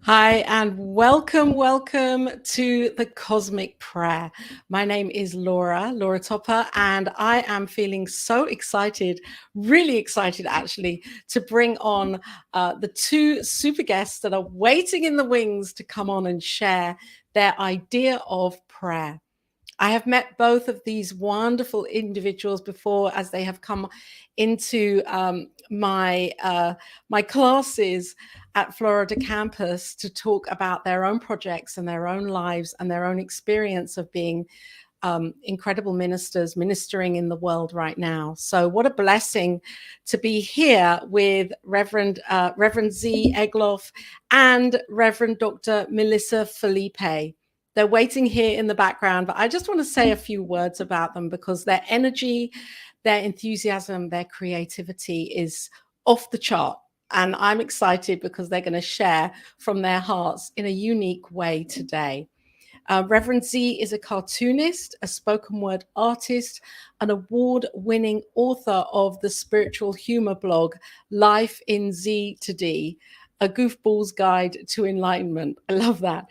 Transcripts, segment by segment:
Hi, and welcome to the Cosmic Prayer. My name is Laura Topper, and I am feeling so excited, really excited actually, to bring on the two super guests that are waiting in the wings to come on and share their idea of prayer. I have met both of these wonderful individuals before as they have come into my classes at Florida campus to talk about their own projects and their own lives and their own experience of being incredible ministers ministering in the world right now. So what a blessing to be here with Reverend Z Egloff and Reverend Dr. Melissa Phillippe. They're waiting here in the background, but I just want to say a few words about them because their energy, their enthusiasm, their creativity is off the chart. And I'm excited because they're going to share from their hearts in a unique way today. Reverend Z is a cartoonist, a spoken word artist, an award-winning author of the spiritual humor blog, Life in Z to D, a goofball's guide to enlightenment. I love that.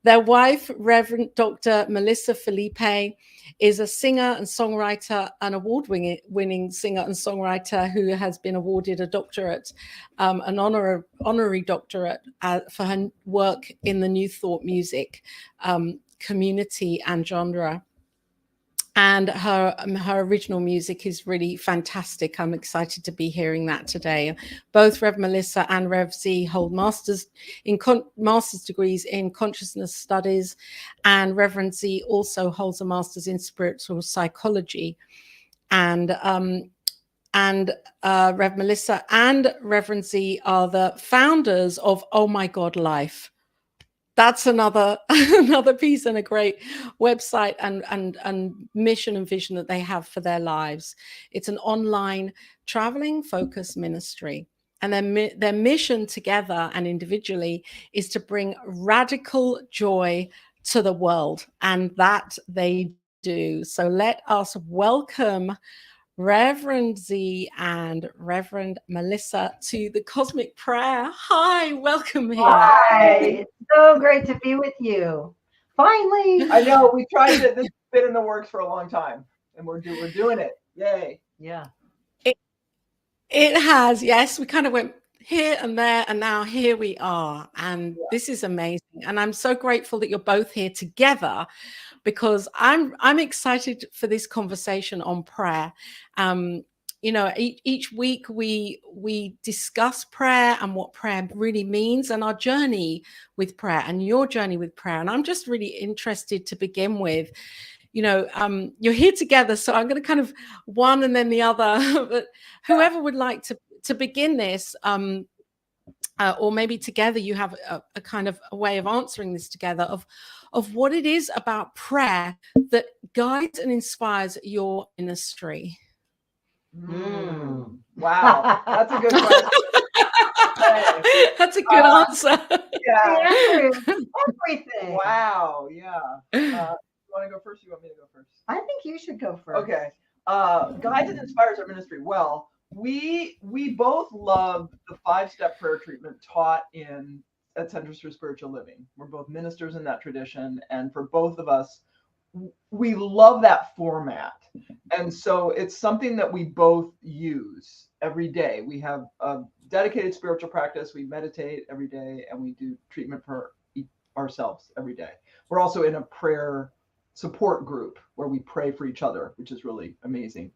Their wife, Reverend Dr. Melissa Phillippe, is a singer and songwriter, an award-winning singer and songwriter who has been awarded a doctorate, an honorary doctorate for her work in the New Thought music community and genre. And her original music is really fantastic. I'm excited to be hearing that today. Both Rev Melissa and Rev Z hold master's degrees in consciousness studies, and Reverend Z also holds a master's in spiritual psychology. And Rev Melissa and Reverend Z are the founders of Oh My God Life. That's another piece and a great website and mission and vision that they have for their lives. It's an online traveling focus ministry. And their mission together and individually is to bring radical joy to the world. And that they do. So let us welcome Reverend Z and Reverend Melissa to the Cosmic Prayer. Hi, welcome here. Hi, it's so great to be with you. Finally. I know we tried it. This has been in the works for a long time, and we're doing it. Yay! Yeah. It has, yes. We kind of went here and there, and now here we are. And this is amazing. And I'm so grateful that you're both here together because I'm excited for this conversation on prayer. You know, each week we discuss prayer and what prayer really means and our journey with prayer and your journey with prayer. And I'm just really interested to begin with. You know, you're here together, so I'm going to kind of one and then the other. But whoever would like to begin this, or maybe together you have a kind of a way of answering this together of what it is about prayer that guides and inspires your ministry. Wow, that's a good question. That's a good answer. Yeah. Everything. Wow. Yeah. You want to go first? You want me to go first? I think you should go first. Okay. Guides and inspires our ministry. Well, we both love the 5-step prayer treatment taught at Centers for Spiritual Living. We're both ministers in that tradition, and for both of us, we love that format. And so it's something that we both use every day. We have a dedicated spiritual practice. We meditate every day, and we do treatment for ourselves every day. We're also in a prayer support group where we pray for each other, which is really amazing.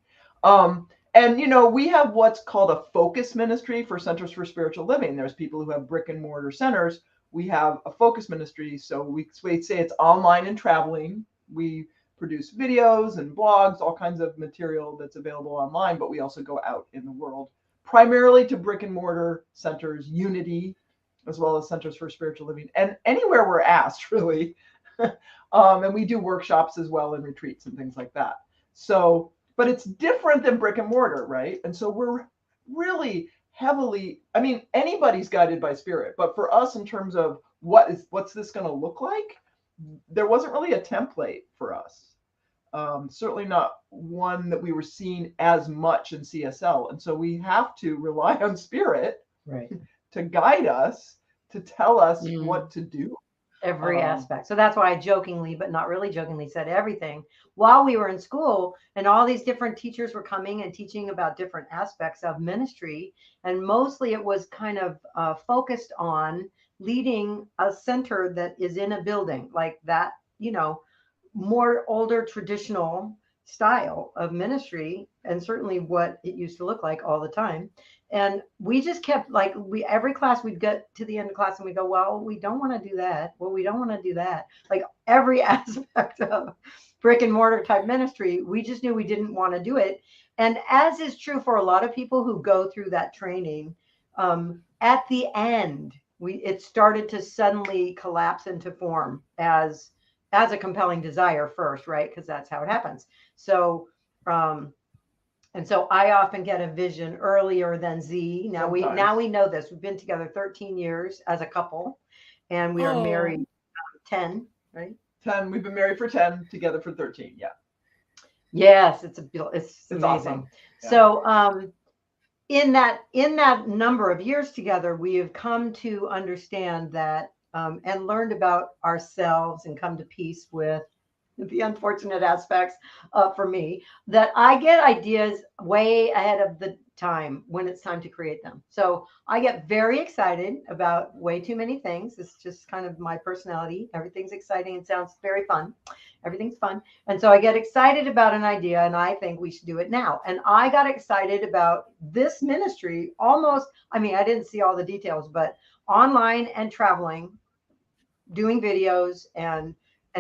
And, you know, we have what's called a focus ministry for Centers for Spiritual Living. There's people who have brick and mortar centers. We have a focus ministry. So we say it's online and traveling. We produce videos and blogs, all kinds of material that's available online, but we also go out in the world, primarily to brick and mortar centers, Unity, as well as Centers for Spiritual Living, and anywhere we're asked, really. And we do workshops as well and retreats and things like that. So, but it's different than brick and mortar, right? And so we're really heavily, I mean, anybody's guided by spirit, but for us in terms of what's this going to look like, there wasn't really a template for us. Certainly not one that we were seeing as much in CSL. And so we have to rely on spirit, right, to guide us to tell us Mm. what to do. Every aspect. So that's why I jokingly, but not really jokingly, said everything while we were in school, and all these different teachers were coming and teaching about different aspects of ministry. And mostly it was kind of focused on leading a center that is in a building like that, you know, more older traditional style of ministry, and certainly what it used to look like all the time. And we just kept like, every class we'd get to the end of class and we go, well, we don't want to do that. Well, we don't want to do that. Like every aspect of brick and mortar type ministry, we just knew we didn't want to do it. And as is true for a lot of people who go through that training, at the end, it started to suddenly collapse into form as a compelling desire first, right? Because that's how it happens. So, and so I often get a vision earlier than Z. Now we know this. We've been together 13 years as a couple, and we are married 10, right? 10. We've been married for 10, together for 13. Yeah. Yes, it's amazing. Awesome. Yeah. So, in that number of years together, we have come to understand that, and learned about ourselves and come to peace with the unfortunate aspects for me, that I get ideas way ahead of the time when it's time to create them. So I get very excited about way too many things. It's just kind of my personality. Everything's exciting and sounds very fun. Everything's fun. And so I get excited about an idea and I think we should do it now. And I got excited about this ministry almost, I mean, I didn't see all the details, but online and traveling, doing videos and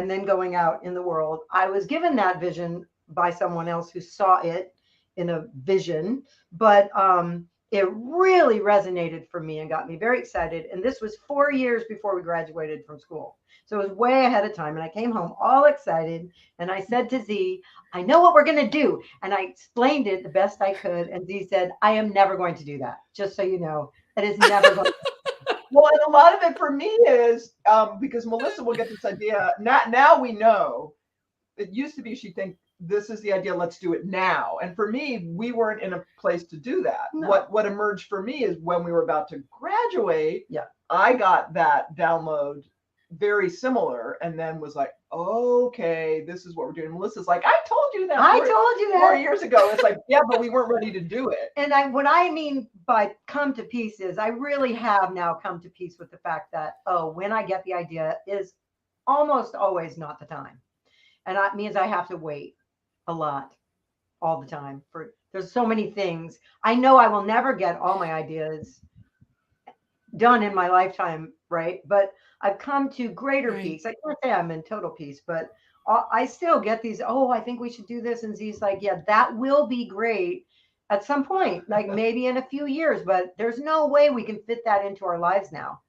then going out in the world. I was given that vision by someone else who saw it in a vision, but it really resonated for me and got me very excited. And this was 4 years before we graduated from school. So it was way ahead of time. And I came home all excited. And I said to Z, I know what we're going to do. And I explained it the best I could. And Z said, I am never going to do that. Just so you know, it is never going to. Well, and a lot of it for me is because Melissa will get this idea. Now we know. It used to be she'd think, this is the idea, let's do it now. And for me, we weren't in a place to do that. No. What emerged for me is when we were about to graduate, Yeah. I got that download very similar and then was like, okay, this is what we're doing. Melissa's like, I told you that. I told you that 4 years ago. It's like, yeah, but we weren't ready to do it. And what I mean by come to peace is I really have now come to peace with the fact that, when I get the idea is almost always not the time. And that means I have to wait a lot all the time. There's so many things. I know I will never get all my ideas done in my lifetime, right? But I've come to greater peace. I can't say I'm in total peace, but I still get these, I think we should do this. And Z's like, yeah, that will be great at some point, like maybe in a few years, but there's no way we can fit that into our lives now.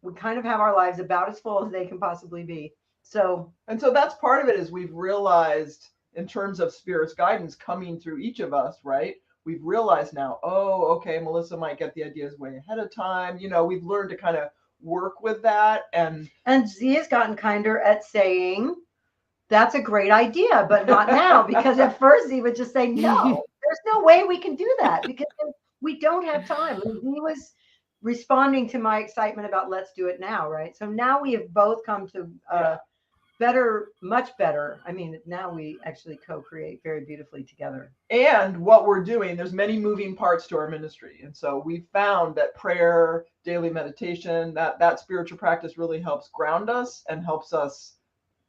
We kind of have our lives about as full as they can possibly be. So that's part of it is we've realized in terms of Spirit's guidance coming through each of us, right? We've realized now, okay, Melissa might get the ideas way ahead of time. We've learned to kind of work with that. And Z has gotten kinder at saying, that's a great idea, but not now. Because at first Z would just say, no, there's no way we can do that because we don't have time. And Z was responding to my excitement about let's do it now, right? So now we have both come to much better. I mean, now we actually co-create very beautifully together. And what we're doing, there's many moving parts to our ministry. And so we found that prayer, daily meditation, that spiritual practice really helps ground us and helps us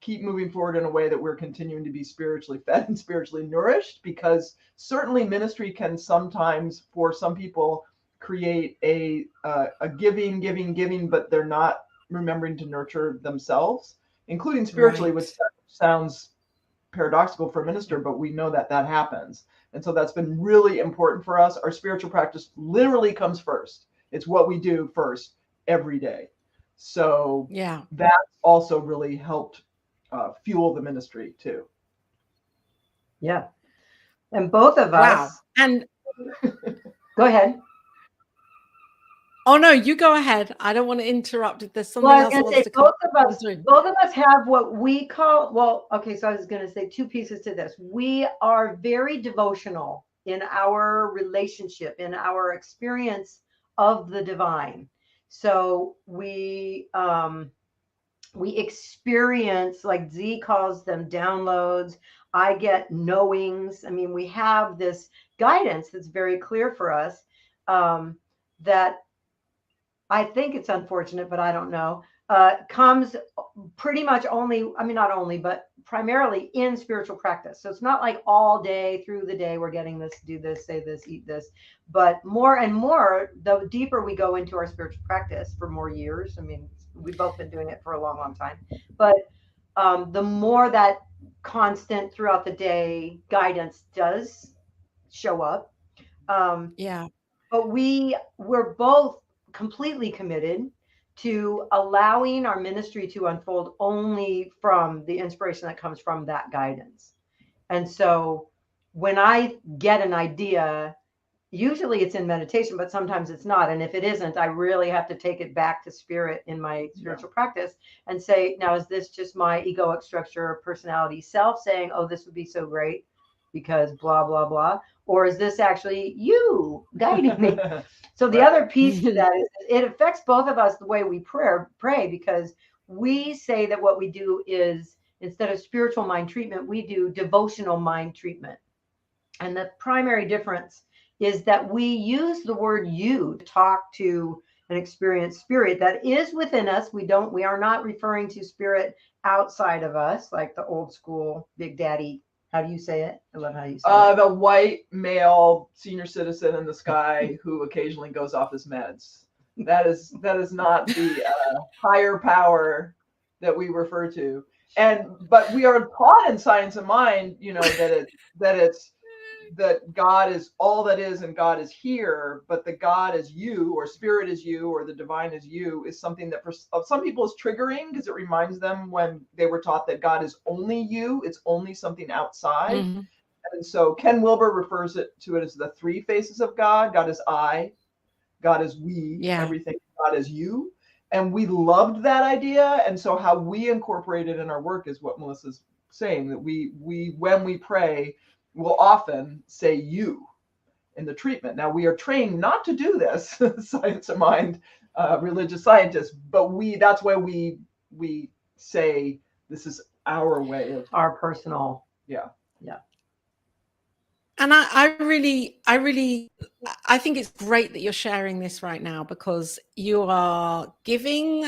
keep moving forward in a way that we're continuing to be spiritually fed and spiritually nourished, because certainly ministry can sometimes, for some people, create a giving, but they're not remembering to nurture themselves, including spiritually, which sounds paradoxical for a minister, but we know that happens. And so that's been really important for us. Our spiritual practice literally comes first. It's what we do first every day. So that's also really helped fuel the ministry too. Yeah. And both of us. Wow. And go ahead. Oh no, you go ahead. I don't want to interrupt if there's something else I want to both of us have what we call, so I was going to say two pieces to this. We are very devotional in our relationship, in our experience of the divine. So we experience, like Z calls them downloads. I get knowings. I mean, we have this guidance that's very clear for us, that I think it's unfortunate, but I don't know, comes pretty much only, I mean, not only, but primarily in spiritual practice. So it's not like all day through the day we're getting this, do this, say this, eat this, but more and more, the deeper we go into our spiritual practice for more years. I mean, we've both been doing it for a long, long time, but the more that constant throughout the day guidance does show up. Yeah. But we're both completely committed to allowing our ministry to unfold only from the inspiration that comes from that guidance. And so when I get an idea, usually it's in meditation, but sometimes it's not. And if it isn't, I really have to take it back to spirit in my spiritual practice and say, now, is this just my egoic structure, personality, self saying, oh, this would be so great because blah, blah, blah? Or is this actually you guiding me? So the other piece to that is it affects both of us the way we pray, because we say that what we do is, instead of spiritual mind treatment, we do devotional mind treatment. And the primary difference is that we use the word you to talk to an experienced spirit that is within us. We are not referring to spirit outside of us, like the old school Big Daddy. How do you say it? I love how you say it. The white male senior citizen in the sky who occasionally goes off his meds. That is not the higher power that we refer to. But we are taught in Science of Mind, that God is all that is and God is here, but the God is you, or spirit is you, or the divine is you, is something that for some people is triggering, because it reminds them when they were taught that God is only you, it's only something outside. Mm-hmm. And so Ken Wilber refers to it as the three faces of God. God is I, God is we, everything, God is you. And we loved that idea. And so how we incorporate it in our work is what Melissa's saying, that we when we pray, we'll often say you in the treatment. Now, we are trained not to do this, Science of Mind, religious scientists, but that's why we say this is our way of our personal. Yeah. And I think it's great that you're sharing this right now, because you are giving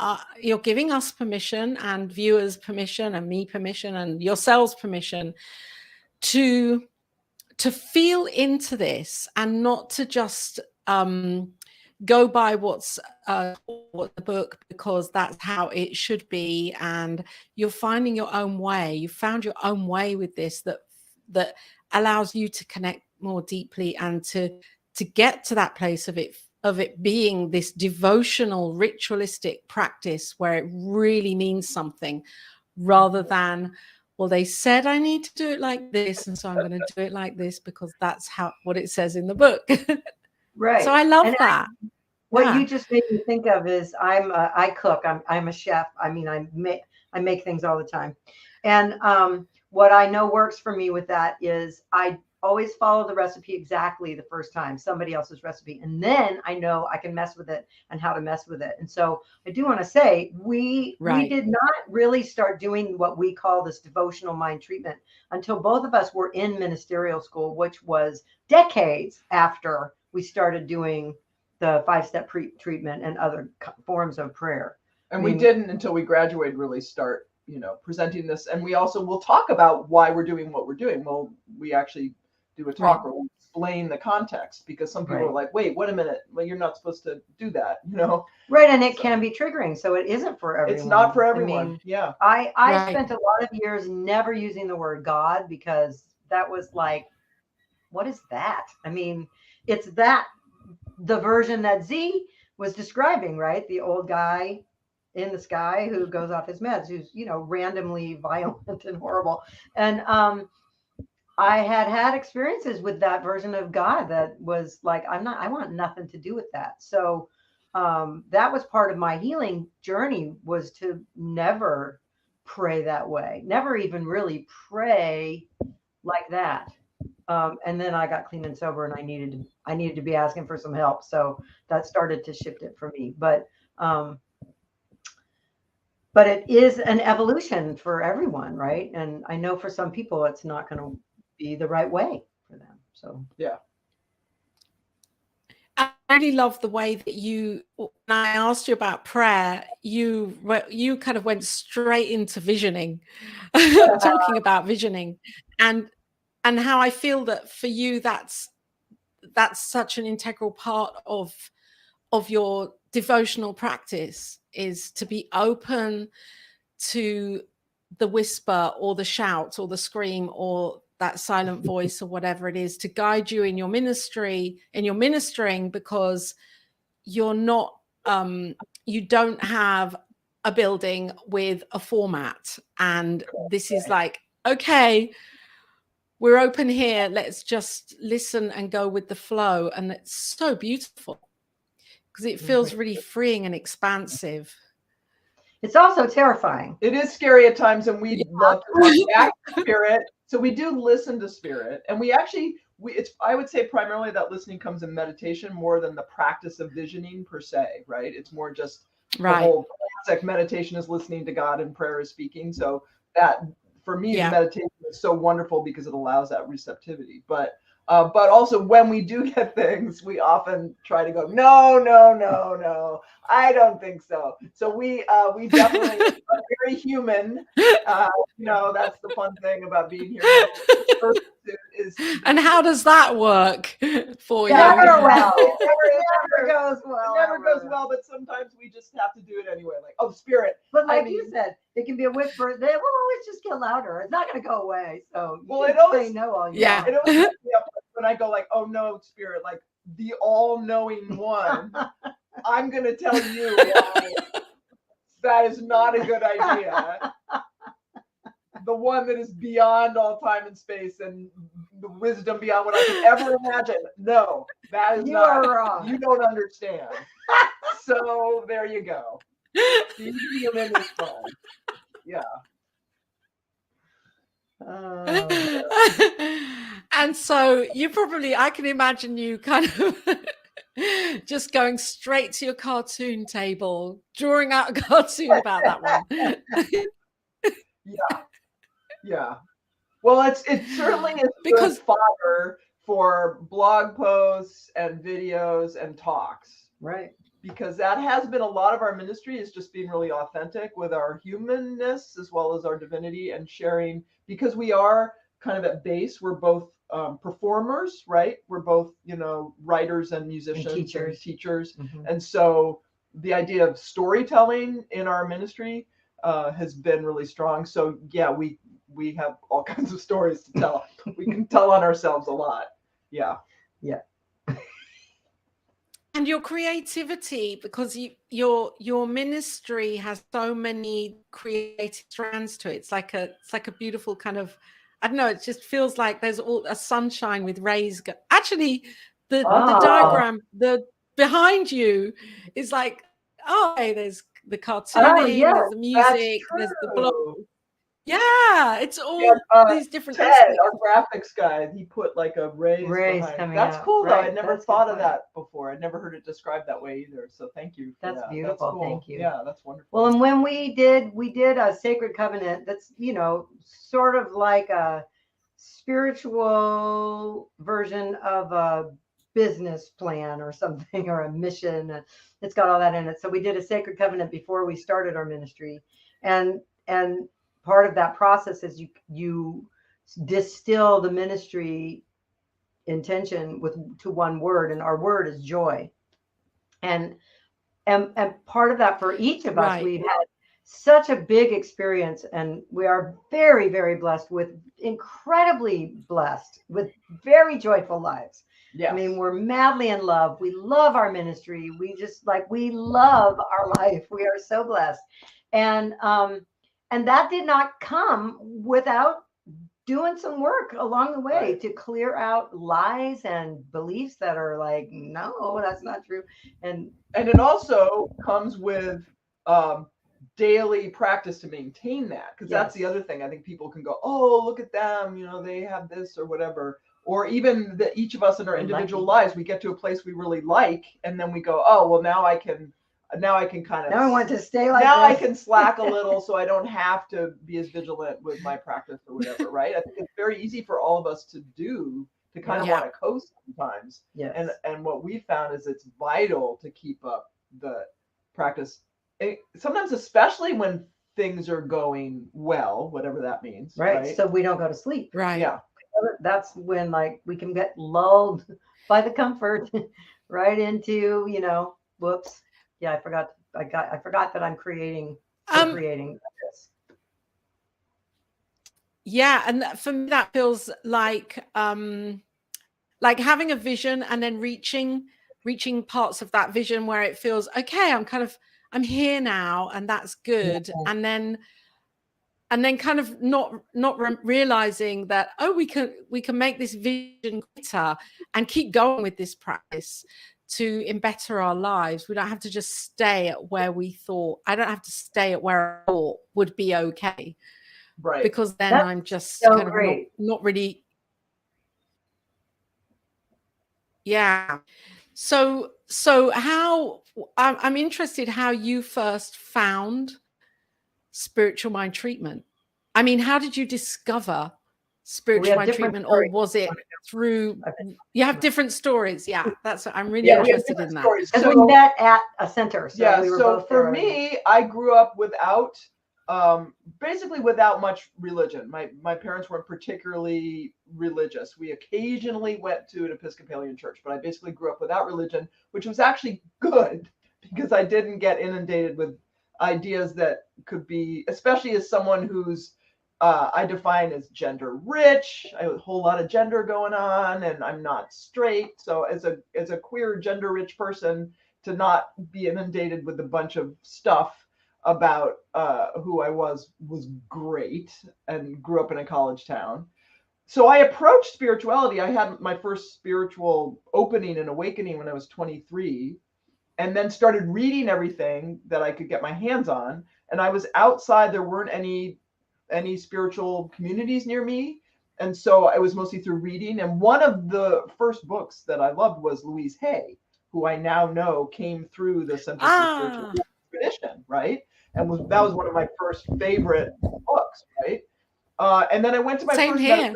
us permission, and viewers permission, and me permission, and yourselves permission to feel into this, and not to just go by what's the book, because that's how it should be. And you're finding your own way. You found your own way with this that allows you to connect more deeply, and to get to that place of it being this devotional, ritualistic practice where it really means something, rather than, well, they said I need to do it like this, and so I'm going to do it like this because that's what it says in the book. Right. So I love that. What you just made me think of is I cook. I'm a chef. I mean, I make things all the time. And what I know works for me with that is I always follow the recipe exactly the first time, somebody else's recipe. And then I know I can mess with it and how to mess with it. And so I do want to say we did not really start doing what we call this devotional mind treatment until both of us were in ministerial school, which was decades after we started doing the 5-step treatment and other forms of prayer. And we didn't until we graduated really start, presenting this. And we also will talk about why we're doing what we're doing. Well, we actually do a talk or we'll explain the context, because some people are like, wait a minute, well, you're not supposed to do that, Right. And it can be triggering. So it isn't for everyone. It's not for everyone. I mean, I spent a lot of years never using the word God, because that was like, what is that? I mean, it's the version that Z was describing, right? The old guy in the sky who goes off his meds, who's, randomly violent and horrible. And I had experiences with that version of God that was like, I want nothing to do with that. So that was part of my healing journey, was to never pray that way, never even really pray like that. And then I got clean and sober, and I needed to be asking for some help. So that started to shift it for me. But it is an evolution for everyone, right? And I know for some people, it's not going to be the right way for them. So yeah. I really love the way that when I asked you about prayer, you kind of went straight into visioning, talking about visioning, and how I feel that for you, that's such an integral part of your devotional practice, is to be open to the whisper or the shout or the scream or that silent voice or whatever it is, to guide you in your ministry, in your ministering, because you're not, you don't have a building with a format. And this is like, okay, we're open here. Let's just listen and go with the flow. And it's so beautiful because it feels really freeing and expansive. it's also terrifying. It is scary at times, and we love to talk back to spirit. So we do listen to spirit, and we actually, I would say primarily that listening comes in meditation more than the practice of visioning per se, right? It's more just the whole classic meditation is listening to God and prayer is speaking. So that, for me, the meditation is so wonderful because it allows that receptivity. But also when we do get things, we often try to go, no, I don't think so. So we definitely are very human. That's the fun thing about being here. And how does that work for you? Never well. It never goes well. It never goes well, but sometimes we just have to do it anyway. Like, oh, spirit. But like you said, it can be a whisper. They will always just get louder. It's not going to go away. So it always say no all you want. It always makes me up when I go like, oh no, spirit, like the all-knowing one. I'm going to tell you that is not a good idea. The one that is beyond all time and space and the wisdom beyond what I could ever imagine. No, that is not. Are wrong. You don't understand. So there you go. Being human is fun. Yeah. And so I can imagine you kind of just going straight to your cartoon table, drawing out a cartoon about that one. Yeah. Well, it certainly is because fodder for blog posts and videos and talks. Right. Because that has been a lot of our ministry, is just being really authentic with our humanness as well as our divinity, and sharing, because we are kind of at base, we're both performers, right? We're both, writers and musicians and teachers. Mm-hmm. And so the idea of storytelling in our ministry has been really strong. So yeah, we have all kinds of stories to tell. We can tell on ourselves a lot. Yeah. Yeah. And your creativity, because your ministry has so many creative strands to it. It's like a beautiful kind of, I don't know, it just feels like there's all a sunshine with rays. Actually, the diagram, the behind you is like, hey, there's the cartooning, there's the music, there's the blog. Yeah, it's all these different Ted, our graphics guy, he put like a rays behind. That's cool though. I never thought of that before. I'd never heard it described that way either. So thank you. That's beautiful. That's cool. Thank you. Yeah, that's wonderful. Well, and when we did a sacred covenant, that's sort of like a spiritual version of a business plan or something, or a mission. It's got all that in it. So we did a sacred covenant before we started our ministry, and part of that process is you distill the ministry intention to one word, and our word is joy. And part of that for each of us, we've had such a big experience, and we are very, very blessed, incredibly blessed with very joyful lives. Yes. I mean, we're madly in love. We love our ministry. We love our life. We are so blessed. And that did not come without doing some work along the way to clear out lies and beliefs that are like, no, that's not true. And it also comes with daily practice to maintain that, because that's the other thing. I think people can go, oh, look at them, they have this or whatever. or even that each of us in our individual Lucky. lives, we get to a place we really like, and then we go, oh, well, now I can kind of, Now I want to stay like now I this. can slack a little so I don't have to be as vigilant with my practice or whatever, right? I think it's very easy for all of us to do, to kind of Yeah. want to coast sometimes. Yes. And what we found is it's vital to keep up the practice. Sometimes, especially when things are going well, whatever that means. Right. So we don't go to sleep. Right. Yeah. That's when like we can get lulled by the comfort right into, whoops. Yeah, I forgot that I'm creating this. Yeah, and for me that feels like having a vision and then reaching parts of that vision where it feels okay, I'm here now, and that's good. Yeah. And then kind of not realizing that, oh, we can make this vision greater and keep going with this practice to better our lives. We don't have to just stay at where we thought. I don't have to stay at where I thought would be okay. Right. Because then That's I'm just so kind of great. not really. Yeah. So how, I'm interested how you first found spiritual mind treatment. I mean, how did you discover spiritual mind treatment, or was it through, you have different stories? Yeah, that's what I'm really interested in that. Because we met at a center. So yeah, we were so both for there. me, I grew up without basically without much religion. My parents weren't particularly religious. We occasionally went to an Episcopalian church, but I basically grew up without religion, which was actually good because I didn't get inundated with ideas that could be, especially as someone who's I define as gender rich. I have a whole lot of gender going on, and I'm not straight. So as a queer gender rich person, to not be inundated with a bunch of stuff about who I was great, and grew up in a college town. So I approached spirituality. I had my first spiritual opening and awakening when I was 23, and then started reading everything that I could get my hands on. And I was outside. There weren't any spiritual communities near me. And so I was mostly through reading. And one of the first books that I loved was Louise Hay, who I now know came through the Center for Spiritual tradition, right? And that was one of my first favorite books, right? And then I went to my Same first here.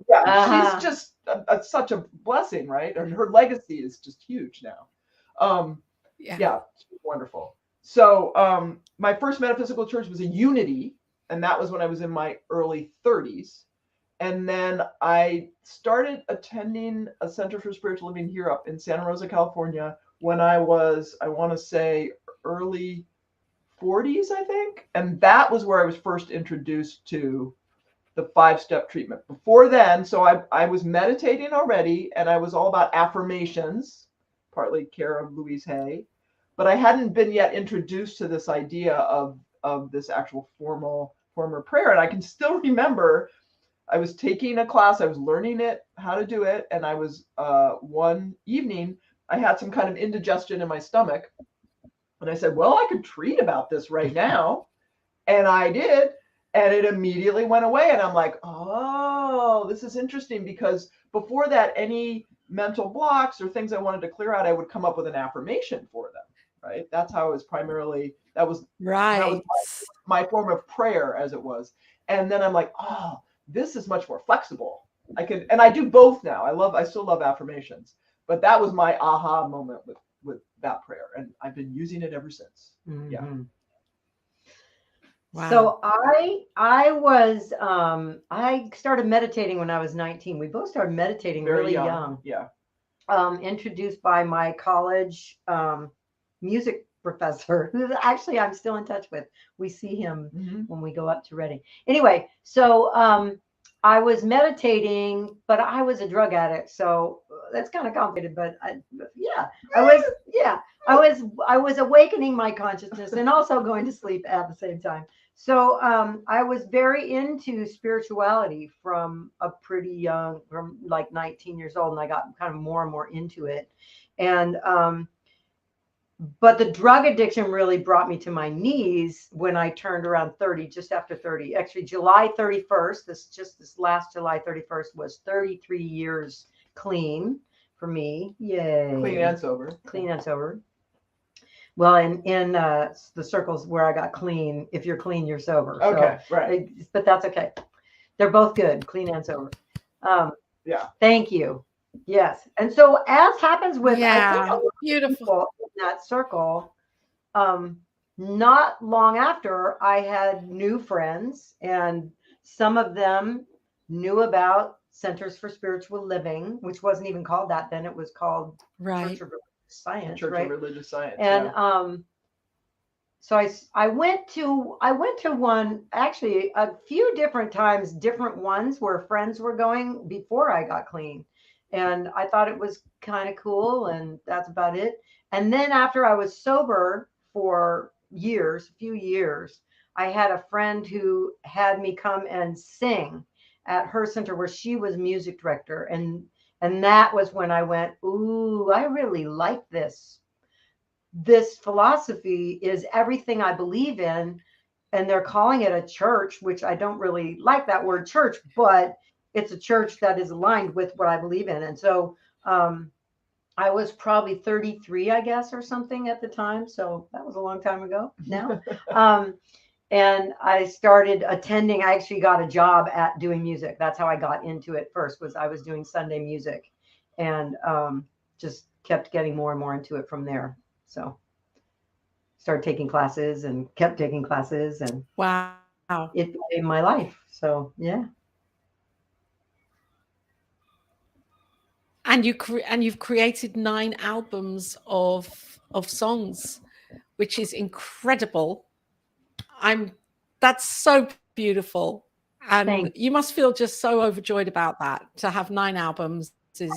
Yeah, she's just such a blessing, right? And her legacy is just huge now. Yeah, she's wonderful. So my first metaphysical church was a Unity, and that was when I was in my early 30s. And then I started attending a Center for Spiritual Living here up in Santa Rosa, California, when I was, I want to say, early 40s, I think. And that was where I was first introduced to the 5-step treatment. Before then, so I was meditating already, and I was all about affirmations, partly care of Louise Hay, but I hadn't been yet introduced to this idea of this actual form of prayer. And I can still remember I was taking a class, I was learning how to do it. And I was, one evening, I had some kind of indigestion in my stomach. And I said, well, I could treat about this right now. And I did. And it immediately went away. And I'm like, oh, this is interesting, because before that, any mental blocks or things I wanted to clear out, I would come up with an affirmation for them. Right. That's how it was primarily, that was my form of prayer, as it was. And then I'm like, oh, this is much more flexible. And I do both now. I still love affirmations, but that was my aha moment with that prayer. And I've been using it ever since. Mm-hmm. Yeah. Wow. So I started meditating when I was 19. We both started meditating really young. Yeah. Introduced by my college music professor, who actually I'm still in touch with. We see him when we go up to Reading. Anyway, so I was meditating, but I was a drug addict, so that's kind of complicated. But I was awakening my consciousness and also going to sleep at the same time. So I was very into spirituality from a pretty young, from like 19 years old, and I got kind of more and more into it. And but the drug addiction really brought me to my knees when I turned around 30, just after 30. Actually, July 31st, this last July 31st was 33 years clean for me. Yay. Clean and sober. Clean and sober. Well, in the circles where I got clean, if you're clean, you're sober. Okay, so, right. But that's okay. They're both good, clean and sober. Yeah. Thank you. Yes. And so as happens with I think a lot of beautiful people in that circle, not long after I had new friends, and some of them knew about Centers for Spiritual Living, which wasn't even called that then. It was called Church of Religious Science, Church right? of Religious Science. And so I went to one, actually a few different times, different ones where friends were going before I got clean. And I thought it was kind of cool, and that's about it. And then after I was sober for years, a few years, I had a friend who had me come and sing at her center where she was music director. And that was when I went, ooh, I really like this. This philosophy is everything I believe in. And they're calling it a church, which I don't really like that word church, but it's a church that is aligned with what I believe in. And so I was probably 33, I guess, or something at the time. So that was a long time ago now. And I started attending. I actually got a job at doing music. That's how I got into it first, was I was doing Sunday music, and just kept getting more and more into it from there. So started taking classes and kept taking classes, and wow, it became my life. So yeah. And you've created 9 albums of songs, which is incredible. That's so beautiful, and Thanks. you must feel just so overjoyed about that. To have 9 albums is a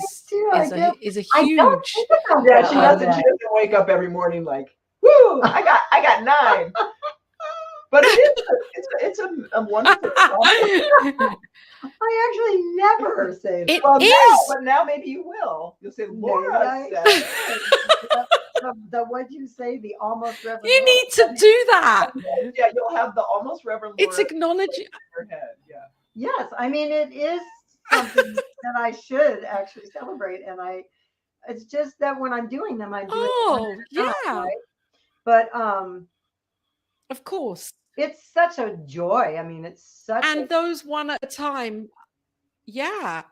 huge. Yeah, she doesn't wake up every morning like, woo, I got 9. But it's a wonderful process. I actually never say that. It well, is. But now maybe you will. You'll say, Laura said. What'd you say? The almost Reverend. You need to do that. Yeah, you'll have the almost Reverend Laura. It's acknowledging. In your head. Yeah. Yes, I mean it is something that I should actually celebrate, and it's just that when I'm doing them, I'm doing. Oh yeah. Right? But of course. It's such a joy. I mean, it's such. And those one at a time. Yeah.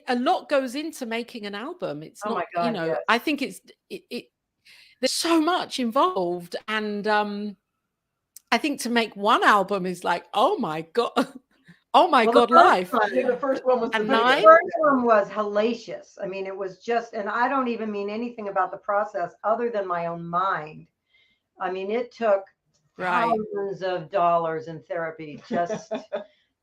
A lot goes into making an album. It's not, my God, yes. I think there's so much involved, and I think to make one album is like, oh my God, life. The first one was the first one was hellacious. I mean, it was just, and I don't even mean anything about the process other than my own mind. I mean, it took thousands of dollars in therapy just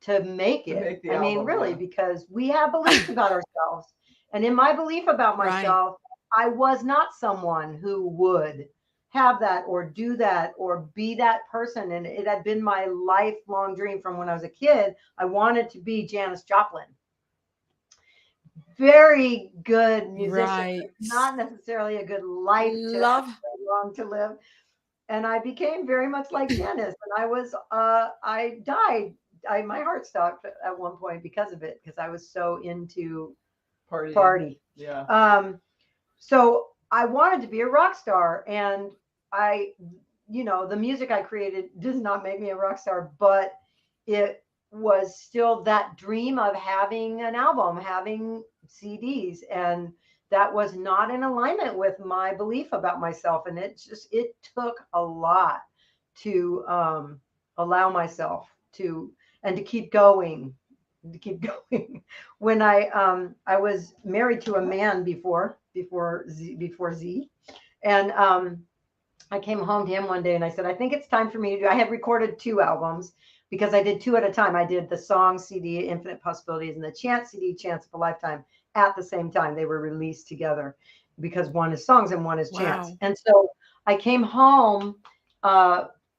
to make it. I mean, really, because we have beliefs about ourselves. And in my belief about myself, I was not someone who would have that or do that or be that person. And it had been my lifelong dream from when I was a kid. I wanted to be Janis Joplin. Very good musician, not necessarily a good life to live. And I became very much like Janis. And I died. My heart stopped at one point because of it, because I was so into party. Yeah. So I wanted to be a rock star, and the music I created does not make me a rock star, but it was still that dream of having an album, having CDs, and that was not in alignment with my belief about myself. And it took a lot to allow myself to keep going, When I was married to a man before Z, and I came home to him one day and I said, I think it's time for me to do. I had recorded 2 albums because I did 2 at a time. I did the song CD, Infinite Possibilities, and the chant CD, Chants of a Lifetime, at the same time. They were released together because one is songs and one is chants. And so I came home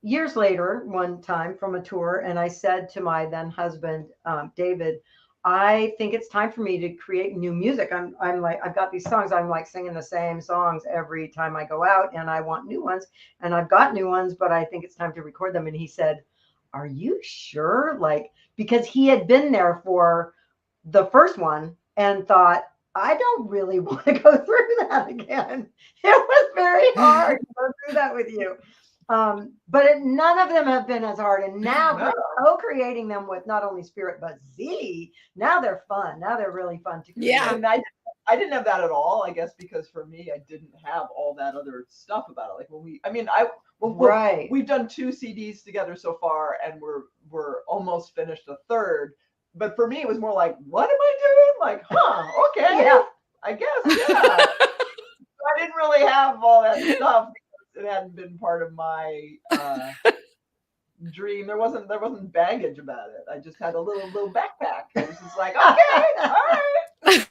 years later, one time from a tour, and I said to my then husband, David, I think it's time for me to create new music. I'm like, I've got these songs. I'm like singing the same songs every time I go out, and I want new ones. And I've got new ones, but I think it's time to record them. And he said, "Are you sure?" Like, because he had been there for the first one and thought, I don't really want to go through that again. It was very hard to go through that with you. But none of them have been as hard. And now we're co-creating them with not only Spirit, but Z. Now they're fun. Now they're really fun to create. Yeah. And I didn't have that at all, I guess, because for me, I didn't have all that other stuff about it. Like we've done 2 CDs together so far, and we're almost finished a third. But for me, it was more like, what am I doing? Like, okay, Yeah. I guess, yeah. I didn't really have all that stuff because it hadn't been part of my dream. There wasn't baggage about it. I just had a little backpack. It was just like, okay, all right.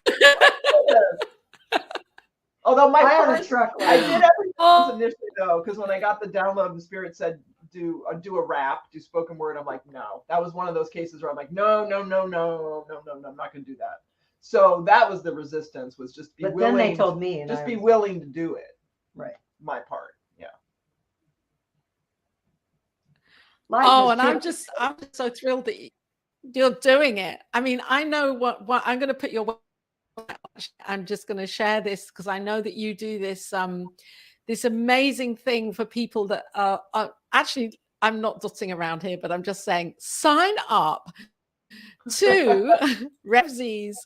Although I did everything initially though, because when I got the download, the Spirit said do a rap, do spoken word. I'm like, no. That was one of those cases where I'm like, no, I'm not going to do that. So that was the resistance, was just be willing. Then they told me, just be willing to do it. Right. My part. Yeah. And I'm just so thrilled that you're doing it. I mean, I know what I'm going to put your. I'm just going to share this because I know that you do this this amazing thing for people that are actually, I'm not dotting around here, but I'm just saying, sign up to RevZ's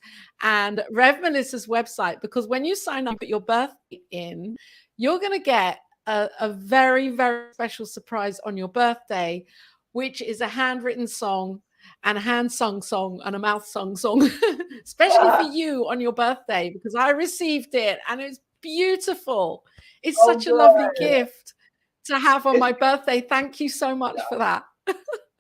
and Rev Melissa's website, because when you sign up, put your birthday in, you're going to get a very, very special surprise on your birthday, which is a handwritten song and a hand-sung song and a mouth-sung song, especially for you on your birthday, because I received it and it's beautiful. It's such a lovely gift to have on my birthday. Thank you so much for that.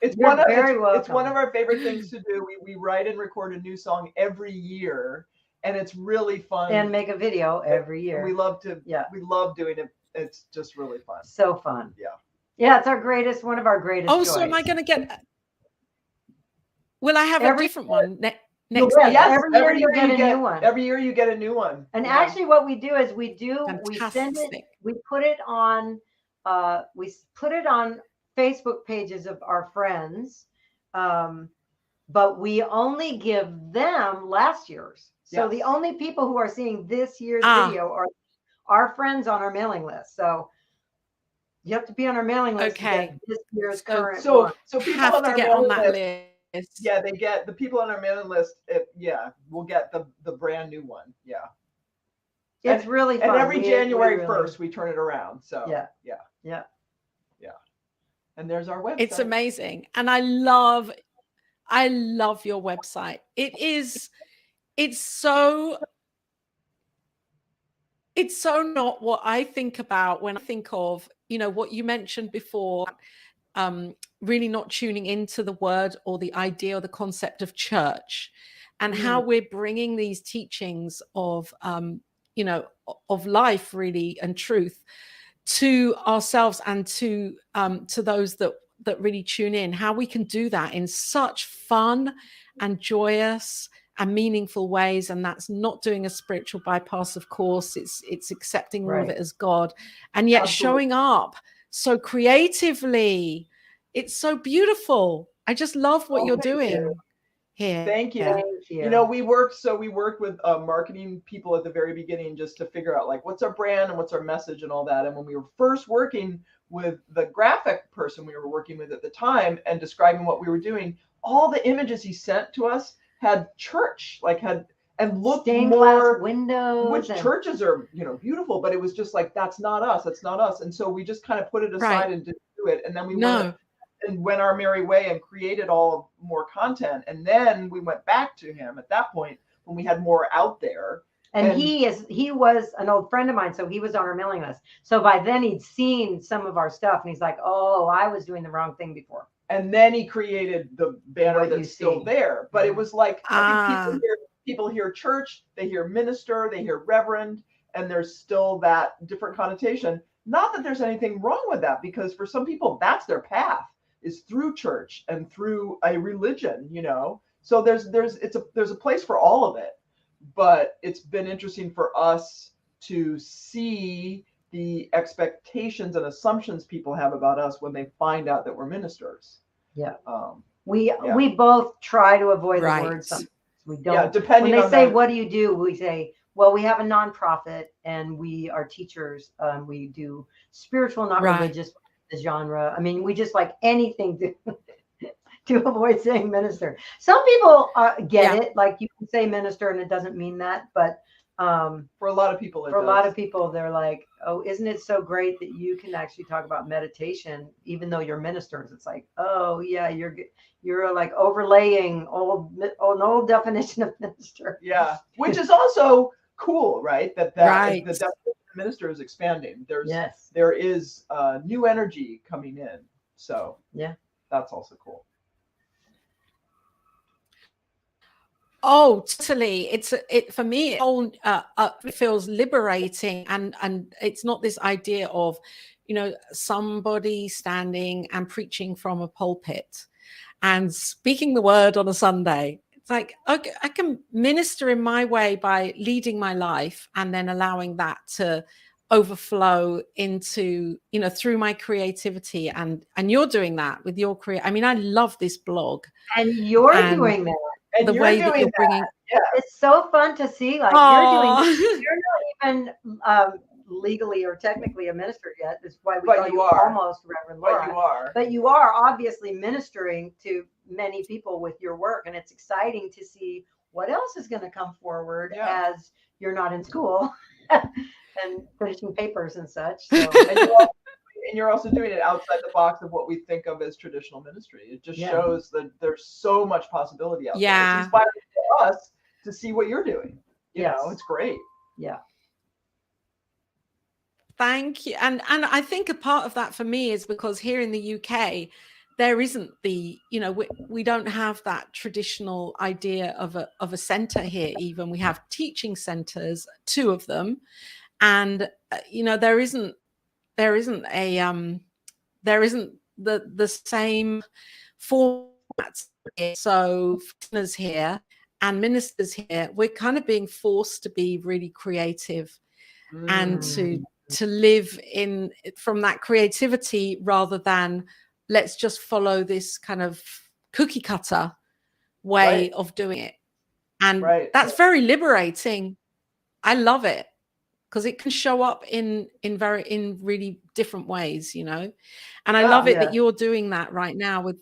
It's one of our favorite things to do. We write and record a new song every year, and it's really fun. And make a video every year. And we love doing it. It's just really fun. So fun. Yeah. Yeah, it's one of our greatest joys. So am I going to get... Will I have a different one next year? Yes, every year you get a new one. Every year you get a new one. And actually what we do is we send it, we put it on Facebook pages of our friends, but we only give them last year's. So the only people who are seeing this year's video are our friends on our mailing list. So you have to be on our mailing list to get this year's current one. So people have to get on that list. Yeah, they get the people on our mailing list. We'll get the brand new one. Yeah, it's really fun. And every January 1st, we turn it around. So yeah. And there's our website. It's amazing, and I love your website. It's so not what I think about when I think of, what you mentioned before. Really not tuning into the word or the idea or the concept of church, and how we're bringing these teachings of, of life really and truth to ourselves and to those that really tune in, how we can do that in such fun and joyous and meaningful ways. And that's not doing a spiritual bypass, of course. It's accepting all of it as God, and yet showing up so creatively. It's so beautiful. I just love what you're doing here. Thank you. We worked with marketing people at the very beginning just to figure out like what's our brand and what's our message and all that. And when we were first working with the graphic person we were working with at the time and describing what we were doing, all the images he sent to us had church, and looked stained more glass windows, which churches are, beautiful, but it was just like, that's not us. And so we just kind of put it aside and didn't do it. And then we went our merry way and created all more content. And then we went back to him at that point when we had more out there. And he was an old friend of mine, so he was on our mailing list. So by then he'd seen some of our stuff, and he's like, "Oh, I was doing the wrong thing before." And then he created the banner that's still there. But it was like, I think people hear church, they hear minister, they hear reverend, and there's still that different connotation. Not that there's anything wrong with that, because for some people, that's their path, is through church and through a religion, So there's a place for all of it, but it's been interesting for us to see the expectations and assumptions people have about us when they find out that we're ministers. Yeah. We both try to avoid the word sometimes. We don't. Yeah, depending when they on say, what do you do? We say, well, we have a nonprofit and we are teachers. We do spiritual, not religious, the genre. I mean, we just like anything to avoid saying minister. Some people get it. Like you can say minister and it doesn't mean that. But for a lot of people, a lot of people, they're like, oh, isn't it so great that you can actually talk about meditation, even though you're ministers? It's like, oh yeah, you're like overlaying an old definition of minister. Yeah, which is also cool, right? That the definition of minister is expanding. There is new energy coming in. So yeah, that's also cool. Oh, totally. For me, it feels liberating, and it's not this idea of, somebody standing and preaching from a pulpit and speaking the word on a Sunday. It's like, okay, I can minister in my way by leading my life and then allowing that to overflow into, through my creativity. And you're doing that with your I mean, I love this blog. And you're doing that. And the way that you're bringing. Yeah. It's so fun to see. Like you're doing this. You're not even legally or technically a minister yet. That's why we call you almost Reverend Laura. But you are obviously ministering to many people with your work, and it's exciting to see what else is going to come forward as you're not in school and finishing papers and such. So. And you're also doing it outside the box of what we think of as traditional ministry. It just shows that there's so much possibility out there. It's inspiring to us to see what you're doing. You know, it's great. Yeah. Thank you. And I think a part of that for me is because here in the UK, there isn't the, we don't have that traditional idea of a center here. Even we have teaching centers, 2 of them. And, there isn't the same formats here. So listeners here and ministers here, we're kind of being forced to be really creative and to live from that creativity rather than let's just follow this kind of cookie cutter way of doing it. And that's very liberating. I love it. Because it can show up in really different ways, And I love it that you're doing that right now with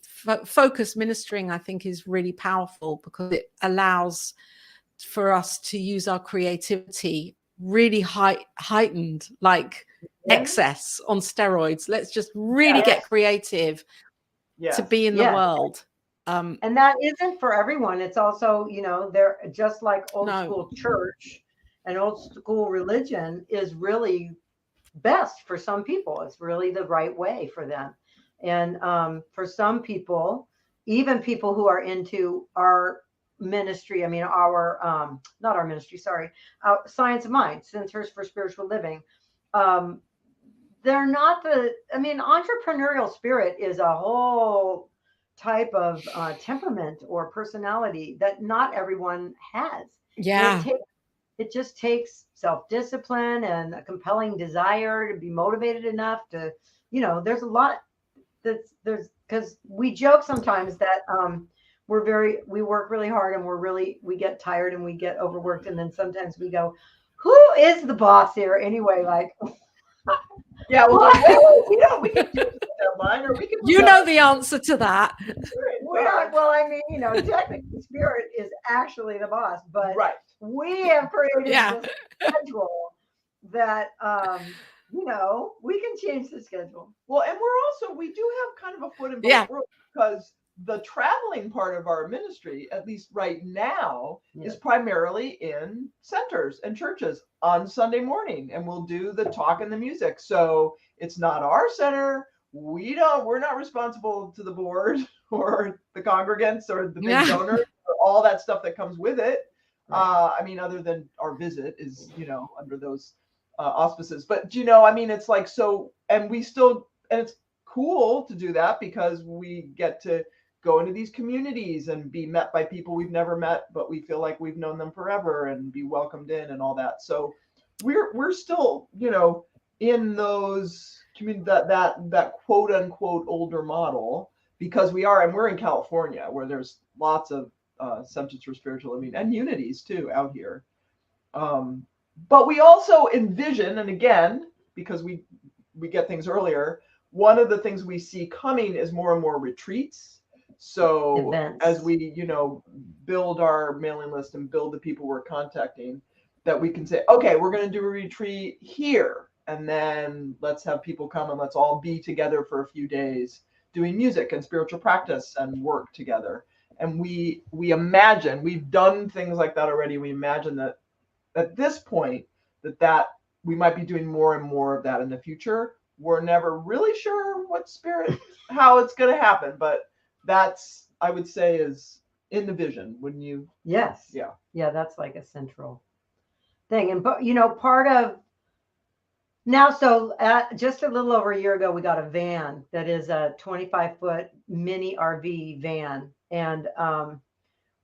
focus ministering. I think is really powerful because it allows for us to use our creativity really heightened, like excess on steroids. Let's just really get creative to be in the world. And that isn't for everyone. It's also, they're just like old school church. And old school religion is really best for some people. It's really the right way for them. And for some people, even people who are into our ministry, I mean, not our ministry, sorry, Science of Mind, Centers for Spiritual Living. They're not entrepreneurial spirit is a whole type of temperament or personality that not everyone has. Yeah. It just takes self-discipline and a compelling desire to be motivated enough to, there's a lot there's because we joke sometimes that we work really hard and we get tired and we get overworked. And then sometimes we go, who is the boss here anyway? Like, yeah, well, we can do deadline or we can. The answer to that. Technically Spirit is actually the boss, but we have created this schedule that, we can change the schedule. Well, and we do have kind of a foot in both worlds because the traveling part of our ministry, at least right now, is primarily in centers and churches on Sunday morning, and we'll do the talk and the music. So it's not our center. We're not responsible to the board or the congregants or the big donors or all that stuff that comes with it. Other than our visit is, under those auspices. But, it's like, so, and it's cool to do that because we get to go into these communities and be met by people we've never met, but we feel like we've known them forever, and be welcomed in and all that. So we're still, in those community, that quote unquote older model, because we're in California, where there's lots of Centers for Spiritual Living and unities too out here. But we also envision, and again, because we get things earlier, one of the things we see coming is more and more retreats. So Events. as we, build our mailing list and build the people we're contacting, that we can say, okay, we're going to do a retreat here, and then let's have people come and let's all be together for a few days doing music and spiritual practice and work together. And we imagine, we've done things like that already. We imagine that at this point that we might be doing more and more of that in the future. We're never really sure how it's going to happen, but that's, I would say, is in the vision. Wouldn't you? Yes. Yeah. That's like a central thing. And part of now, so just a little over a year ago, we got a van that is a 25-foot mini RV van. And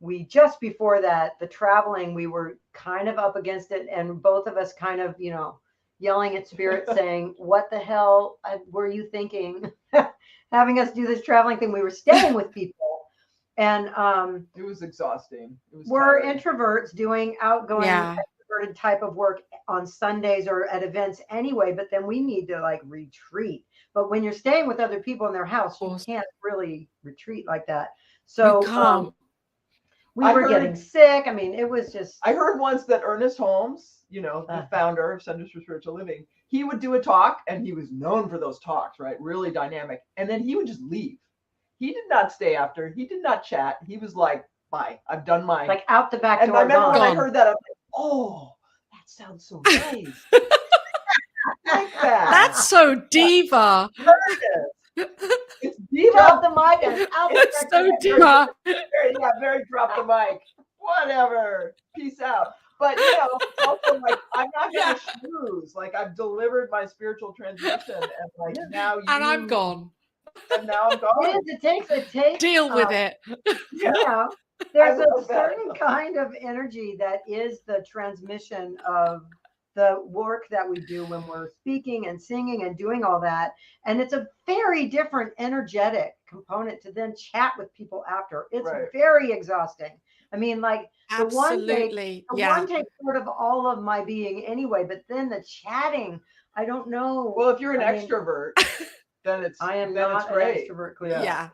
we just before that, the traveling, we were kind of up against it. And both of us kind of, yelling at Spirit saying, what the hell were you thinking? Having us do this traveling thing. We were staying with people. And it was exhausting. We're introverts doing outgoing extroverted type of work on Sundays or at events anyway, but then we need to like retreat. But when you're staying with other people in their house, you can't really retreat like that. So we were getting sick. I mean, it was just. I heard once that Ernest Holmes, the founder of Centers for Spiritual Living, he would do a talk, and he was known for those talks, right? Really dynamic. And then he would just leave. He did not stay after. He did not chat. He was like, bye, I've done mine. Like out the back door. And I remember when I heard that, I was like, oh, that sounds so nice. Like that. That's so diva. It's diva. Drop the mic and out. It's so diva. Very drop the mic. Whatever. Peace out. But also like, I'm not gonna schmooze. Like, I've delivered my spiritual transmission, and like now you. And I'm gone. And now I'm gone. It takes. Deal with it. There's a certain kind of energy that is the transmission of the work that we do when we're speaking and singing and doing all that. And it's a very different energetic component to then chat with people after. It's very exhausting. I mean, like absolutely. The one takes sort of all of my being anyway, but then the chatting, I don't know. Well, if you're an extrovert, then it's I am then not it's great. an extrovert, clearly. Yeah.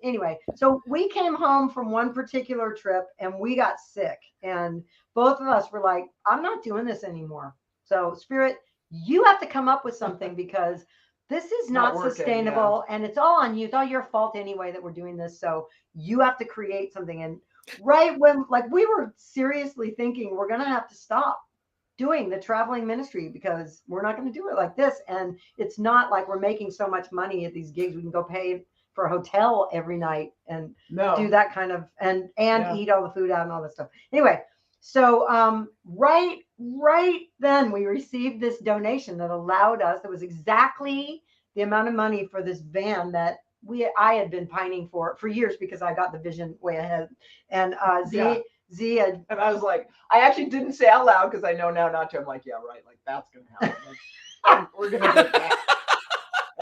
Anyway, so we came home from one particular trip and we got sick, and both of us were like, I'm not doing this anymore. So Spirit, you have to come up with something, because this is not sustainable, and it's all on you. It's all your fault anyway that we're doing this. So you have to create something. And right when like we were seriously thinking we're going to have to stop doing the traveling ministry, because we're not going to do it like this. And it's not like we're making so much money at these gigs. We can go pay for a hotel every night and do that kind of, and eat all the food out and all this stuff. Anyway, so right then we received this donation that allowed us, that was exactly the amount of money for this van that I had been pining for years, because I got the vision way ahead. And Z had, and I was like, I actually didn't say out loud because I know now not to. I'm like, yeah, right. Like, that's going to happen. Like, we're going to do that.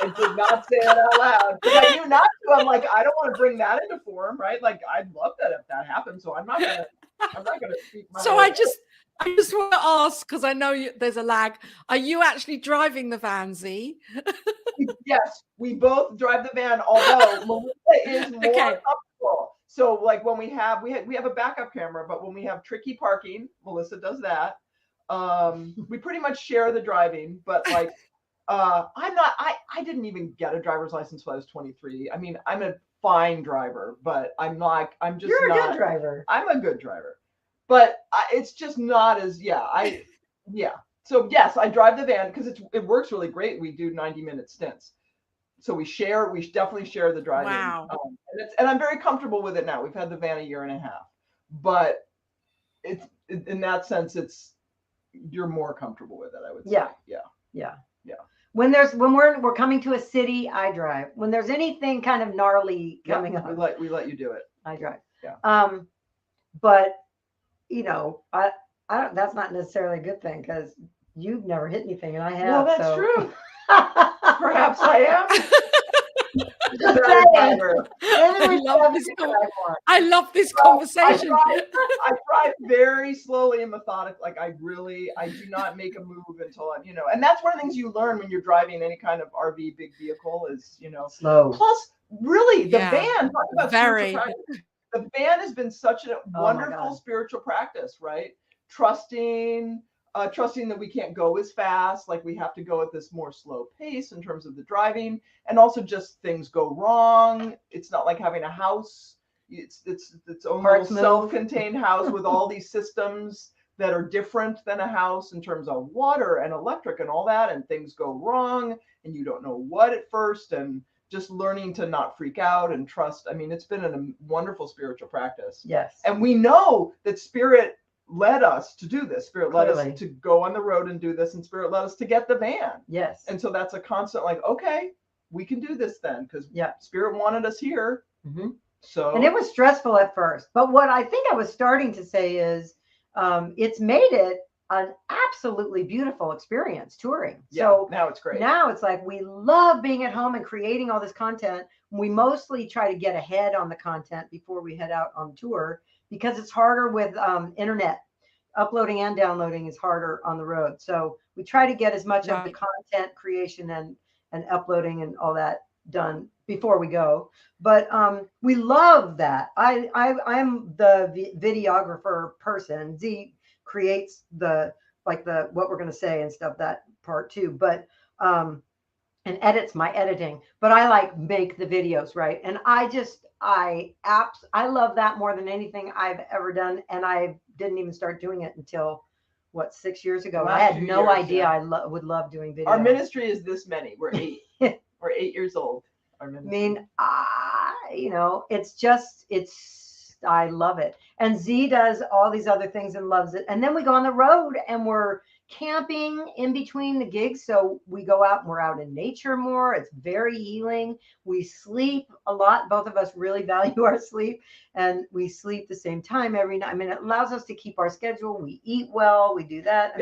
I did not say it out loud because I knew not to. I'm like, I don't want to bring that into form, right? Like, I'd love that if that happened. So I'm not going to speak my So I just want to ask, because I know there's a lag. Are you actually driving the van, Z? Yes, we both drive the van, although Melissa is more comfortable. So like when we have a backup camera, but when we have tricky parking, Melissa does that. We pretty much share the driving, but like I didn't even get a driver's license when I was 23. I mean, I'm a fine driver, but I'm just You're not a good driver. I'm a good driver. But it's just not as So yes, I drive the van because it works really great. We do 90-minute stints. So we definitely share the driving. Wow. And I'm very comfortable with it now. We've had the van a year and a half, but it's in that sense, you're more comfortable with it, I would say. Yeah. when we're coming to a city, I drive. When there's anything kind of gnarly coming up, we let you do it. I drive. Yeah. But you know, I don't. That's not necessarily a good thing because you've never hit anything, and I have. Well, that's so. true. Perhaps I am. I love this conversation. I drive very slowly and methodic. Like I do not make a move until I'm, you know, and that's one of the things you learn when you're driving any kind of RV big vehicle is, you know, slow. Plus, really, the van. Talk about very. The van has been such a wonderful spiritual practice, right? Trusting that we can't go as fast, like we have to go at this more slow pace in terms of the driving, and also just things go wrong. It's not like having a house. It's its own little self-contained house with all these systems that are different than a house in terms of water and electric and all that, and things go wrong and you don't know what at first, and just learning to not freak out and trust. I mean, it's been a wonderful spiritual practice. Yes. And we know that Spirit led us to do this. Spirit led us to go on the road and do this, and Spirit led us to get the van. Yes. And so that's a constant, like, okay, we can do this then, because Spirit wanted us here. Mm-hmm. So. And it was stressful at first, but what I think I was starting to say is, it's made it an absolutely beautiful experience touring. Yeah, so now it's great. Now it's like we love being at home and creating all this content. We mostly try to get ahead on the content before we head out on tour, because it's harder with internet. Uploading and downloading is harder on the road. So we try to get as much of the content creation and uploading and all that done before we go. But we love that. I'm the videographer person. Z creates the what we're going to say and stuff, that part too. But and edits my editing. But I make the videos, right? And I love that more than anything I've ever done. And I didn't even start doing it until 6 years ago. I had no idea I would love doing videos. Our ministry is this many. We're 8. We're 8 years old. Our ministry. I mean, I love it. And Z does all these other things and loves it. And then we go on the road and we're camping in between the gigs. So we go out and we're out in nature more. It's very healing. We sleep a lot. Both of us really value our sleep, and we sleep the same time every night. I mean, it allows us to keep our schedule. We eat well. We do that.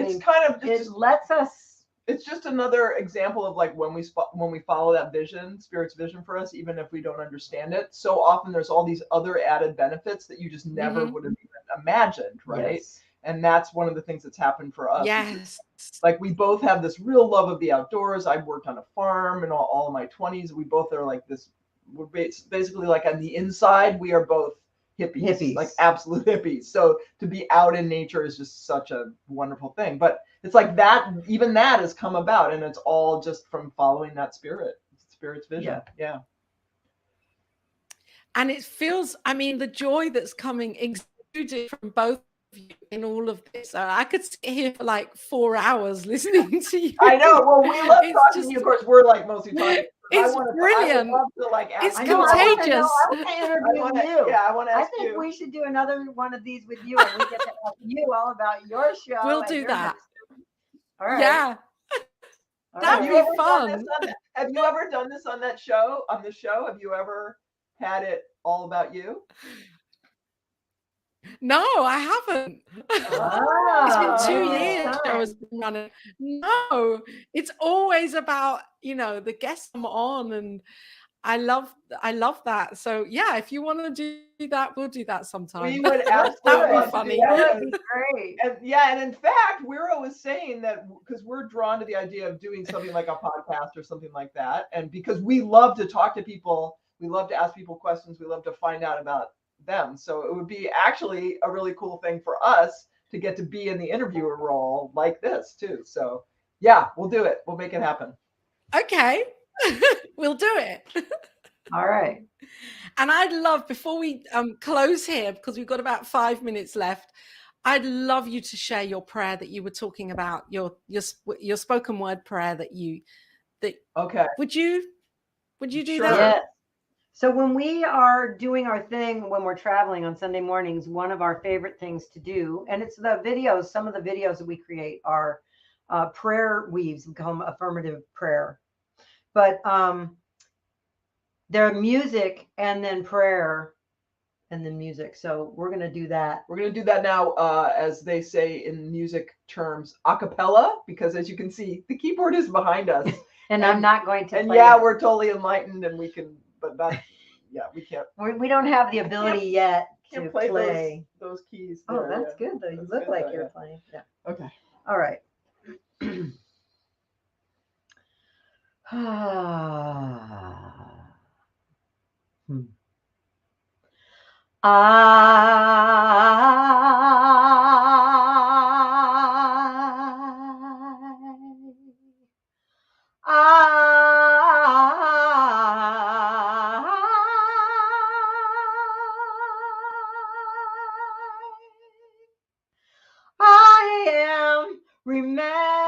It's just another example of when we follow that vision, Spirit's vision for us, even if we don't understand it. So often there's all these other added benefits that you just never would have even imagined, right? Yes. And that's one of the things that's happened for us. Yes. We both have this real love of the outdoors. I worked on a farm in all of my 20s. We both are like this. We're basically on the inside, we are both hippies, like absolute hippies. So to be out in nature is just such a wonderful thing. But it's like that, even that has come about, and it's all just from following that Spirit's vision. Yeah. And it feels, I mean, the joy that's coming exuded from both of you in all of this. I could sit here for 4 hours listening to you. I know. Well, we love talking to you. Of course, we're mostly talking. It's brilliant. It's contagious. I want to ask you. I think we should do another one of these with you, and we get to ask you all about your show. We'll do that. All right. Yeah. That'd be fun. Have you ever done this on the show? Have you ever had it all about you? No, I haven't. It's been 2 years I was running. No, it's always about, the guests I'm on, and I love that. So yeah, if you want to do that, we'll do that sometime. We would absolutely. That would be funny. That would be great. And in fact, we're always saying that because we're drawn to the idea of doing something like a podcast or something like that, and because we love to talk to people, we love to ask people questions, we love to find out about them. So it would be actually a really cool thing for us to get to be in the interviewer role like this too. So yeah, we'll do it. We'll make it happen. Okay. We'll do it. All right. And I'd love, before we close here, because we've got about 5 minutes left, I'd love you to share your prayer that you were talking about, your spoken word prayer okay. Would you do Sure. that? Yes. So when we are doing our thing, when we're traveling on Sunday mornings, one of our favorite things to do, and it's the videos, some of the videos that we create are prayer weaves, become affirmative prayer. But there music and then prayer and then music. So we're going to do that. We're going to do that now, as they say in music terms, a cappella, because as you can see, the keyboard is behind us. And I'm not going to And play yeah, it. we're totally enlightened and we can, but that, yeah, we can't. We don't have the ability yet to Can't play play. those keys. Oh, there, that's good though. You That's look good, like though, you're yeah. playing. Yeah. Okay. All right. I am remembering who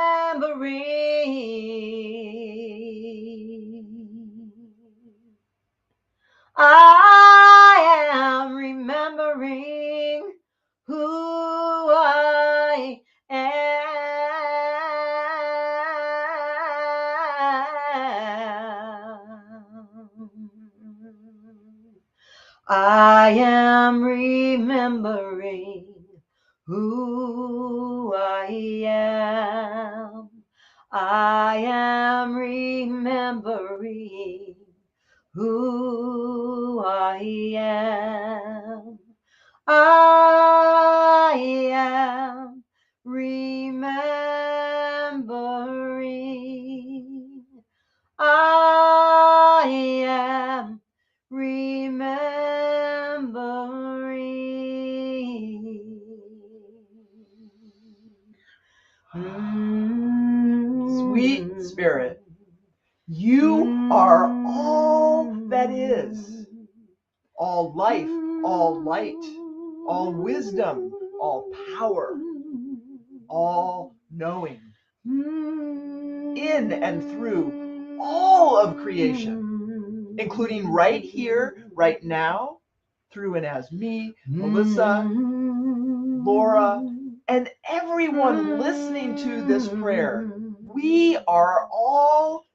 I am. I am remembering who I am. I am remembering who I am. I am remembering. I am remembering. Sweet Spirit, you are all that is, all life, all light, all wisdom, all power, all knowing, in and through all of creation, including right here, right now, through and as me, Melissa, Laura, and everyone listening to this prayer. We are all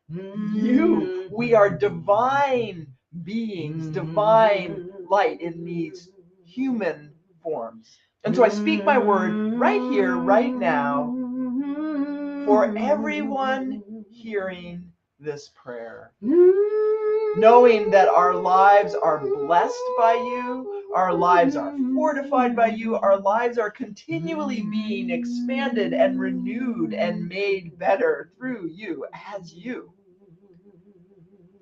you. We are divine beings, divine light in these human forms. And so I speak my word right here, right now, for everyone hearing this prayer, knowing that our lives are blessed by you, our lives are fortified by you, our lives are continually being expanded and renewed and made better through you, as you.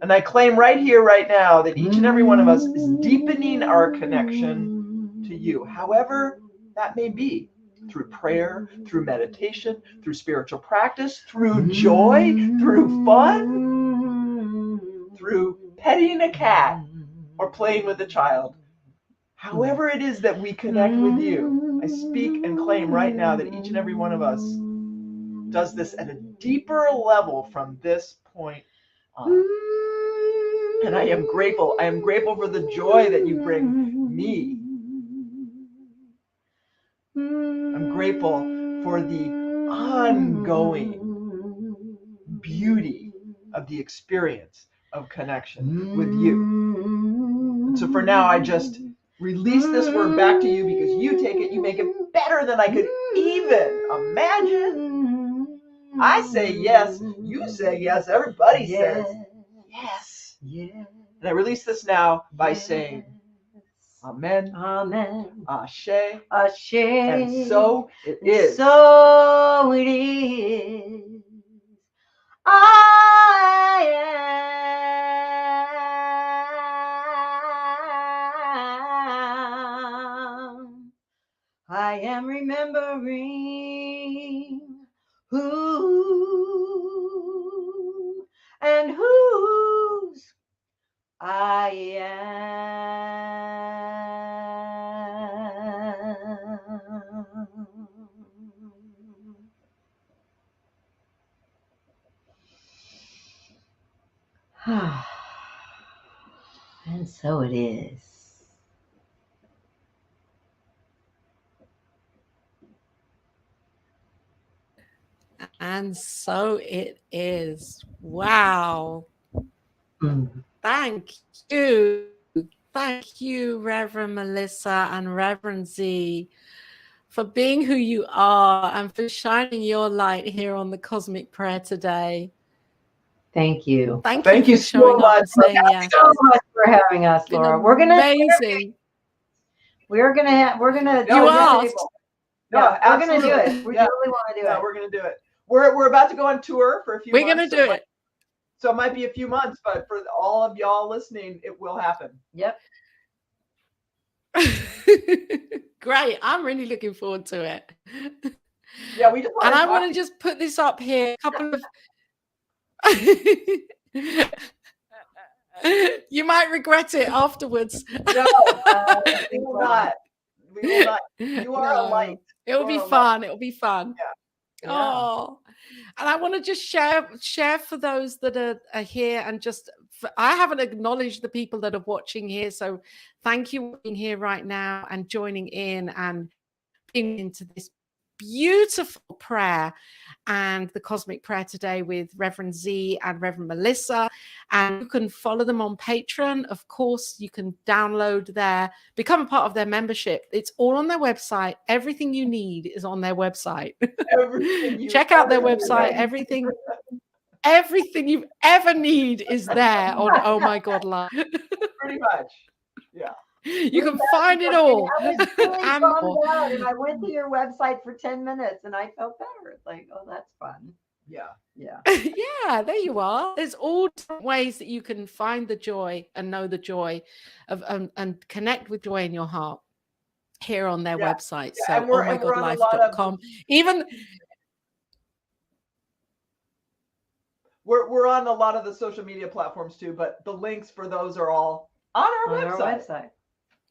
And I claim right here, right now, that each and every one of us is deepening our connection to you, however that may be, through prayer, through meditation, through spiritual practice, through joy, through fun, through petting a cat or playing with a child. However it is that we connect with you, I speak and claim right now that each and every one of us does this at a deeper level from this point on. And I am grateful. I am grateful for the joy that you bring me. I'm grateful for the ongoing beauty of the experience of connection with you. And so for now, I just release this word back to you because you take it, you make it better than I could even imagine. I say yes, you say yes, everybody says yes. Yeah. And I release this now by saying Amen. Amen. Ashe. Ashe. And so it is. So it is. I am remembering who and whose I am. And so it is. And so it is. Wow. Thank you. Thank you, Reverend Melissa and Reverend Z, for being who you are and for shining your light here on the Cosmic Prayer today. Thank you. Thank you for showing up and saying yes. So much for having us, Laura. We're gonna amazing. We're gonna No, you asked. No, yeah, we're gonna do it. We yeah. really want to do it. We're gonna do it. We're about to go on tour for a few months. We're gonna do it. So it might be a few months, but for all of y'all listening, it will happen. Yep. Great. I'm really looking forward to it. Yeah, we just and I want to just put this up here. A couple of you might regret it afterwards. No, we will not. We will not. You are a light. It will be fun. It will be fun. Yeah. Oh, and I want to just share for those that are here, and just I haven't acknowledged the people that are watching here, so thank you for being here right now and joining in and being into this beautiful prayer and the Cosmic Prayer today with Reverend Z and Reverend Melissa. And you can follow them on Patreon. Of course, you can download become a part of their membership. It's all on their website. Everything you need is on their website. Check out their website. Everything you ever need is there on Oh My God Live. Pretty much. Yeah. You can find it all. I was really bummed out, and I went to your website for 10 minutes and I felt better. It's like, oh, that's fun. Yeah. Yeah. Yeah, there you are. There's all different ways that you can find the joy and know the joy of and connect with joy in your heart here on their website. Yeah. So ohmygodlife.com. Even we're on a lot of the social media platforms too, but the links for those are all on our website.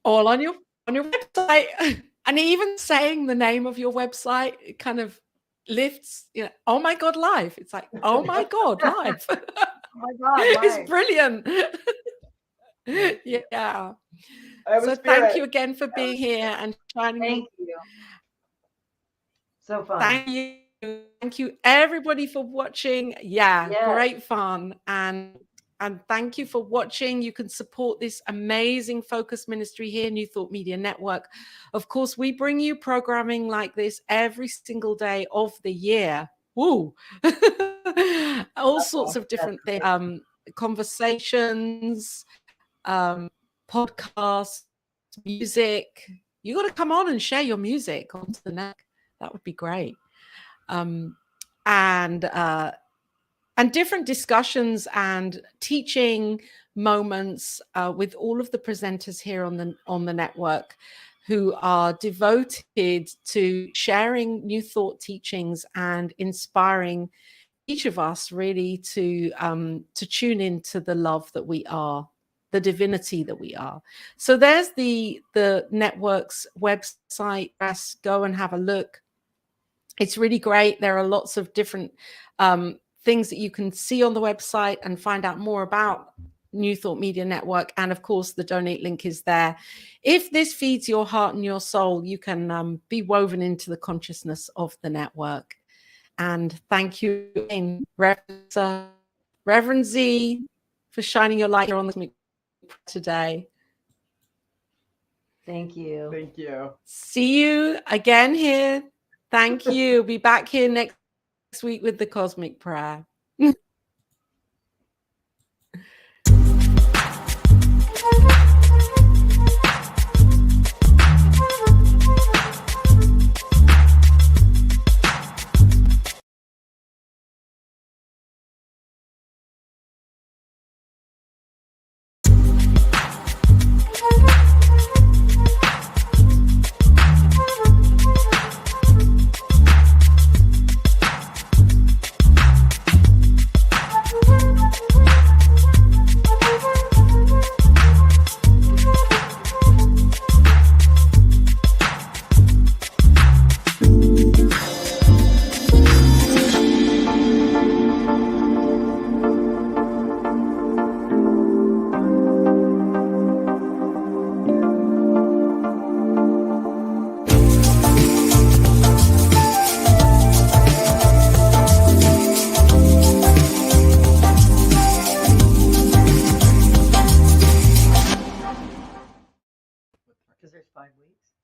All on your website. And even saying the name of your website, it kind of lifts, Oh My God Live. It's like, Oh My God Live. Oh my God, live. It's brilliant. Yeah. So thank you again for being here and shining. Thank you. So fun. Thank you. Thank you everybody for watching. Yeah, great fun. And thank you for watching. You can support this amazing focus ministry here, New Thought Media Network. Of course, we bring you programming like this every single day of the year. Woo! All sorts of different things, conversations, podcasts, music. You got to come on and share your music onto the net. That would be great. And different discussions and teaching moments with all of the presenters here on the network who are devoted to sharing New Thought teachings and inspiring each of us really to tune into the love that we are, the divinity that we are. So there's the network's website. Just go and have a look. It's really great. There are lots of different things that you can see on the website and find out more about New Thought Media Network. And of course, the donate link is there. If this feeds your heart and your soul, you can be woven into the consciousness of the network. And thank you again, Reverend Z, for shining your light here on the today. Thank you. Thank you. See you again here. Thank you. Be back here next week with the Cosmic Prayer. because there's 5 weeks.